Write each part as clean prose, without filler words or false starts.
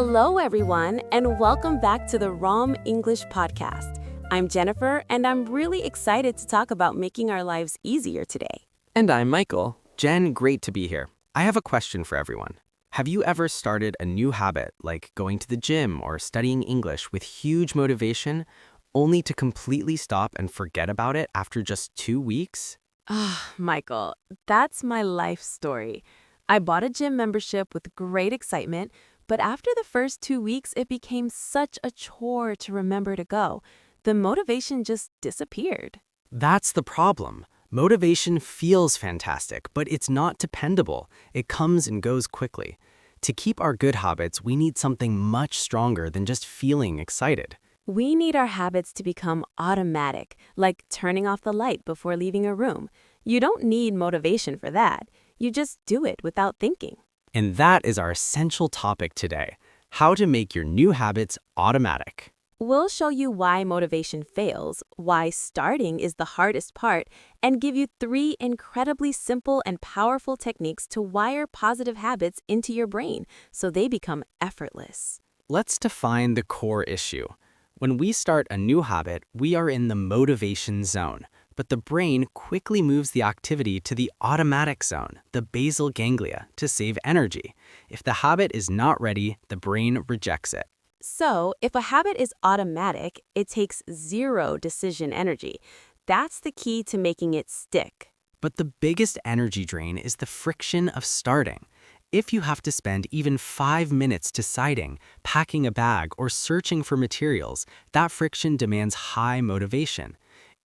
Hello, everyone, and welcome back to the ROM English podcast. I'm Jennifer, and I'm really excited to talk about making our lives easier today. And I'm Michael. Jen, great to be here. I have a question for everyone. Have you ever started a new habit, like going to the gym or studying English with huge motivation, only to completely stop and forget about it after just 2 weeks? Michael, that's my life story. I bought a gym membership with great excitement, but after the first 2 weeks, it became such a chore to remember to go. The motivation just disappeared. That's the problem. Motivation feels fantastic, but it's not dependable. It comes and goes quickly. To keep our good habits, we need something much stronger than just feeling excited. We need our habits to become automatic, like turning off the light before leaving a room. You don't need motivation for that. You just do it without thinking. And that is our essential topic today, how to make your new habits automatic. We'll show you why motivation fails, why starting is the hardest part, and give you 3 incredibly simple and powerful techniques to wire positive habits into your brain so they become effortless. Let's define the core issue. When we start a new habit, we are in the motivation zone, but the brain quickly moves the activity to the automatic zone, the basal ganglia, to save energy. If the habit is not ready, the brain rejects it. So, if a habit is automatic, it takes 0 decision energy. That's the key to making it stick. But the biggest energy drain is the friction of starting. If you have to spend even 5 minutes deciding, packing a bag, or searching for materials, that friction demands high motivation.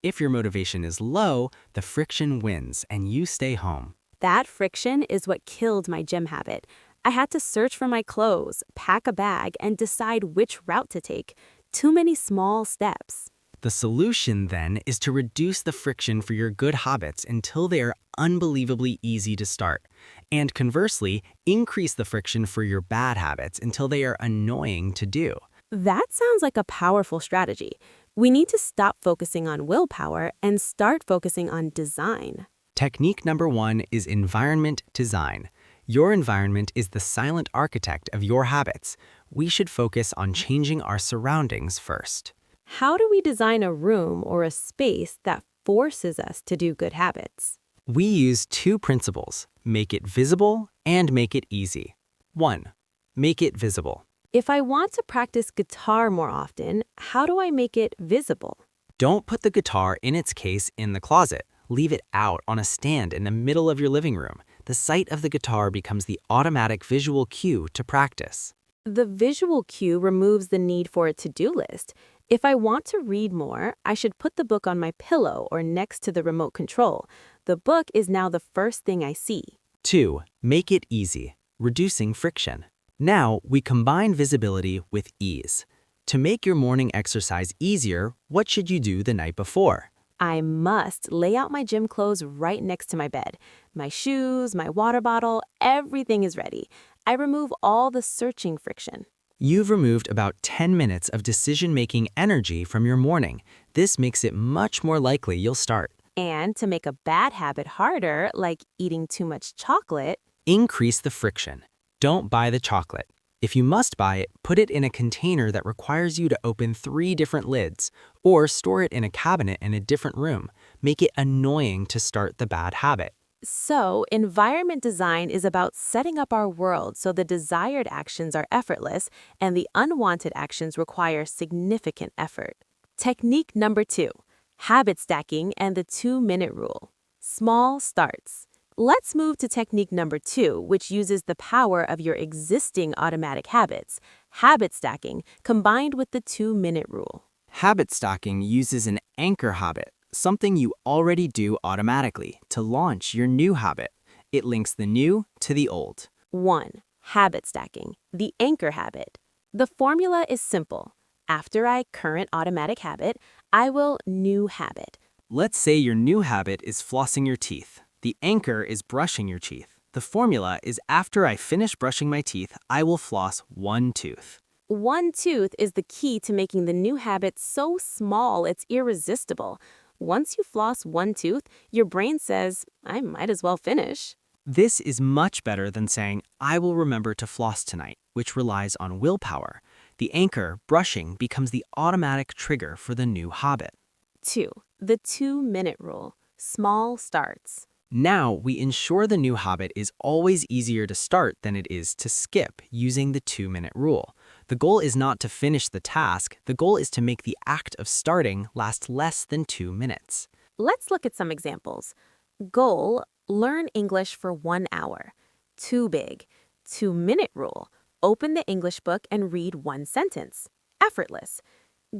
If your motivation is low, the friction wins and you stay home. That friction is what killed my gym habit. I had to search for my clothes, pack a bag, and decide which route to take. Too many small steps. The solution, then, is to reduce the friction for your good habits until they are unbelievably easy to start. And conversely, increase the friction for your bad habits until they are annoying to do. That sounds like a powerful strategy. We need to stop focusing on willpower and start focusing on design. Technique number 1 is environment design. Your environment is the silent architect of your habits. We should focus on changing our surroundings first. How do we design a room or a space that forces us to do good habits? We use 2 principles: make it visible and make it easy. 1. Make it visible. If I want to practice guitar more often, how do I make it visible? Don't put the guitar in its case in the closet. Leave it out on a stand in the middle of your living room. The sight of the guitar becomes the automatic visual cue to practice. The visual cue removes the need for a to-do list. If I want to read more, I should put the book on my pillow or next to the remote control. The book is now the first thing I see. 2. Make it easy, reducing friction. Now, we combine visibility with ease. To make your morning exercise easier, what should you do the night before? I must lay out my gym clothes right next to my bed. My shoes, my water bottle, everything is ready. I remove all the searching friction. You've removed about 10 minutes of decision-making energy from your morning. This makes it much more likely you'll start. And to make a bad habit harder, like eating too much chocolate, Increase the friction. Don't buy the chocolate. If you must buy it, put it in a container that requires you to open 3 different lids, or store it in a cabinet in a different room. Make it annoying to start the bad habit. So, environment design is about setting up our world so the desired actions are effortless and the unwanted actions require significant effort. Technique number 2, habit stacking and the 2-minute rule. Small starts. Let's move to technique number 2, which uses the power of your existing automatic habits, habit stacking, combined with the 2-minute rule. Habit stacking uses an anchor habit, something you already do automatically, to launch your new habit. It links the new to the old. 1. Habit stacking, the anchor habit. The formula is simple. After I current automatic habit, I will new habit. Let's say your new habit is flossing your teeth. The anchor is brushing your teeth. The formula is after I finish brushing my teeth, I will floss 1 tooth. 1 tooth is the key to making the new habit so small it's irresistible. Once you floss 1 tooth, your brain says, I might as well finish. This is much better than saying, I will remember to floss tonight, which relies on willpower. The anchor, brushing, becomes the automatic trigger for the new habit. 2. The 2-minute rule. Small starts. Now, we ensure the new habit is always easier to start than it is to skip using the 2-minute rule. The goal is not to finish the task, the goal is to make the act of starting last less than 2 minutes. Let's look at some examples. Goal, learn English for 1 hour. Too big. 2-minute rule, open the English book and read 1 sentence. Effortless.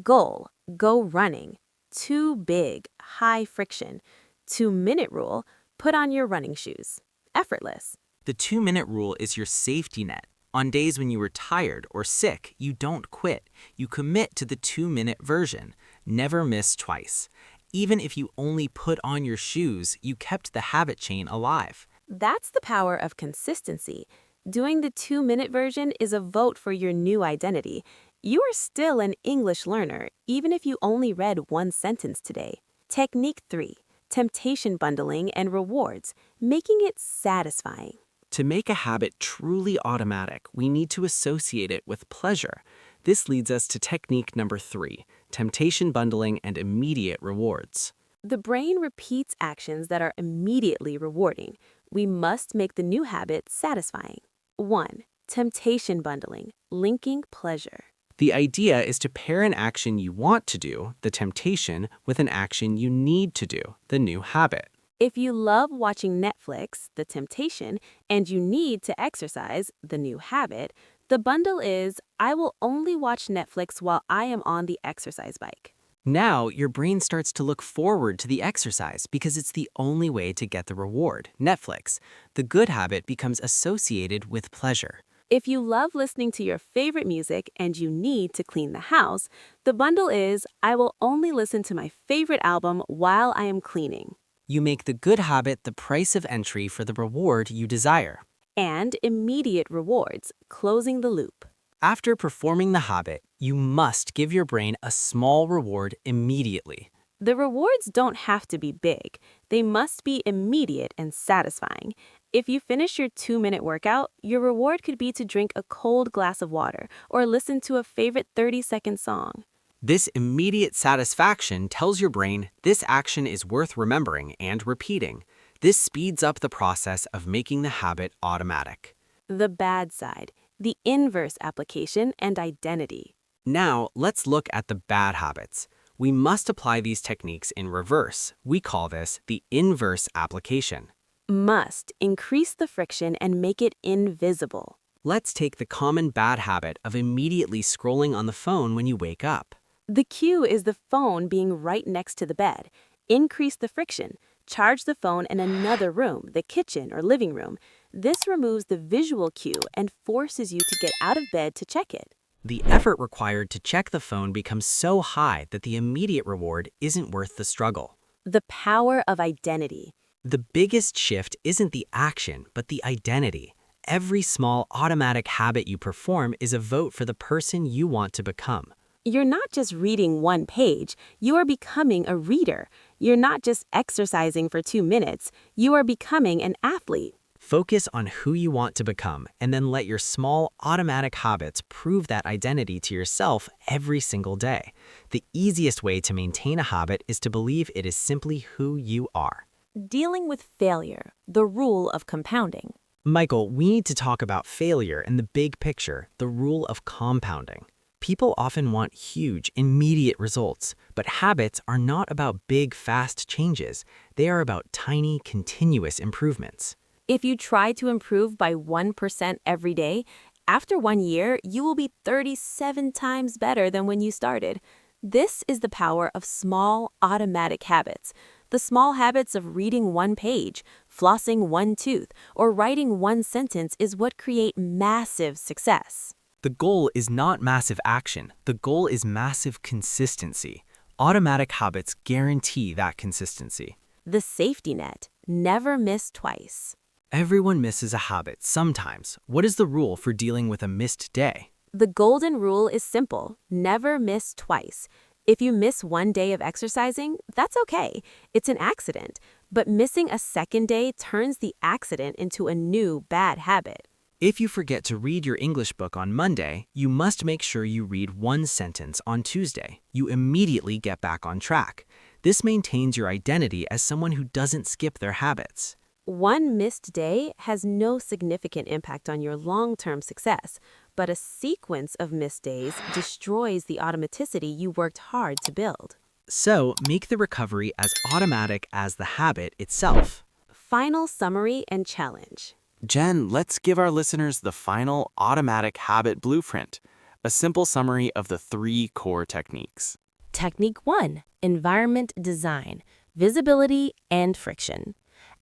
Goal, go running. Too big, high friction. 2-minute rule, put on your running shoes. Effortless. The 2-minute rule is your safety net. On days when you were tired or sick, you don't quit. You commit to the 2-minute version. Never miss twice. Even if you only put on your shoes, you kept the habit chain alive. That's the power of consistency. Doing the 2-minute version is a vote for your new identity. You are still an English learner, even if you only read 1 sentence today. Technique 3. Temptation bundling and rewards, making it satisfying. To make a habit truly automatic, we need to associate it with pleasure. This leads us to technique number 3, temptation bundling and immediate rewards. The brain repeats actions that are immediately rewarding. We must make the new habit satisfying. 1. Temptation bundling, linking pleasure. The idea is to pair an action you want to do, the temptation, with an action you need to do, the new habit. If you love watching Netflix, the temptation, and you need to exercise, the new habit, the bundle is, I will only watch Netflix while I am on the exercise bike. Now, your brain starts to look forward to the exercise because it's the only way to get the reward, Netflix. The good habit becomes associated with pleasure. If you love listening to your favorite music and you need to clean the house, the bundle is, I will only listen to my favorite album while I am cleaning. You make the good habit the price of entry for the reward you desire. And immediate rewards, closing the loop. After performing the habit, you must give your brain a small reward immediately. The rewards don't have to be big. They must be immediate and satisfying. If you finish your 2-minute workout, your reward could be to drink a cold glass of water or listen to a favorite 30-second song. This immediate satisfaction tells your brain this action is worth remembering and repeating. This speeds up the process of making the habit automatic. The bad side, the inverse application and identity. Now, let's look at the bad habits. We must apply these techniques in reverse. We call this the inverse application. Must increase the friction and make it invisible. Let's take the common bad habit of immediately scrolling on the phone when you wake up. The cue is the phone being right next to the bed. Increase the friction. Charge the phone in another room, the kitchen or living room. This removes the visual cue and forces you to get out of bed to check it. The effort required to check the phone becomes so high that the immediate reward isn't worth the struggle. The power of identity. The biggest shift isn't the action, but the identity. Every small automatic habit you perform is a vote for the person you want to become. You're not just reading 1 page, you are becoming a reader. You're not just exercising for 2 minutes, you are becoming an athlete. Focus on who you want to become, and then let your small, automatic habits prove that identity to yourself every single day. The easiest way to maintain a habit is to believe it is simply who you are. Dealing with failure, the rule of compounding. Michael, we need to talk about failure in the big picture, the rule of compounding. People often want huge, immediate results, but habits are not about big, fast changes. They are about tiny, continuous improvements. If you try to improve by 1% every day, after 1 year, you will be 37 times better than when you started. This is the power of small, automatic habits. The small habits of reading 1 page, flossing 1 tooth, or writing 1 sentence is what create massive success. The goal is not massive action. The goal is massive consistency. Automatic habits guarantee that consistency. The safety net, never miss twice. Everyone misses a habit sometimes. What is the rule for dealing with a missed day? The golden rule is simple, never miss twice. If you miss 1 day of exercising, that's okay. It's an accident. But missing a second day turns the accident into a new bad habit. If you forget to read your English book on Monday, you must make sure you read one sentence on Tuesday. You immediately get back on track. This maintains your identity as someone who doesn't skip their habits. One missed day has no significant impact on your long-term success, but a sequence of missed days destroys the automaticity you worked hard to build. So, make the recovery as automatic as the habit itself. Final summary and challenge. Jen, let's give our listeners the final automatic habit blueprint, a simple summary of the 3 core techniques. Technique 1, environment design, visibility and friction.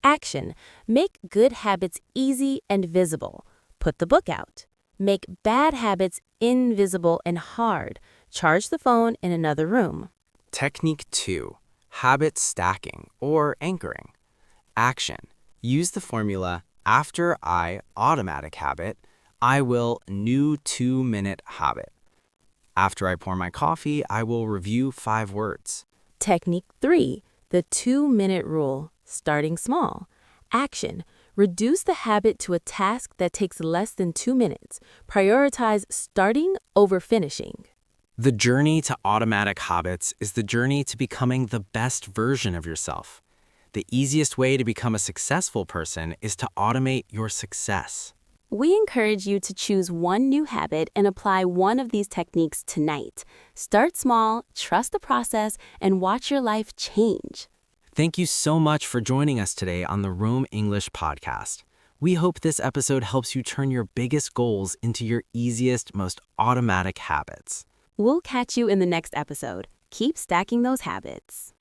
Action, make good habits easy and visible. Put the book out. Make bad habits invisible and hard. Charge the phone in another room. Technique 2, habit stacking or anchoring. Action, use the formula after I automatic habit, I will new 2-minute habit. After I pour my coffee, I will review 5 words. Technique 3, the 2-minute rule, starting small. Action, reduce the habit to a task that takes less than 2 minutes. Prioritize starting over finishing. The journey to automatic habits is the journey to becoming the best version of yourself. The easiest way to become a successful person is to automate your success. We encourage you to choose one new habit and apply one of these techniques tonight. Start small, trust the process, and watch your life change. Thank you so much for joining us today on the Rome English podcast. We hope this episode helps you turn your biggest goals into your easiest, most automatic habits. We'll catch you in the next episode. Keep stacking those habits.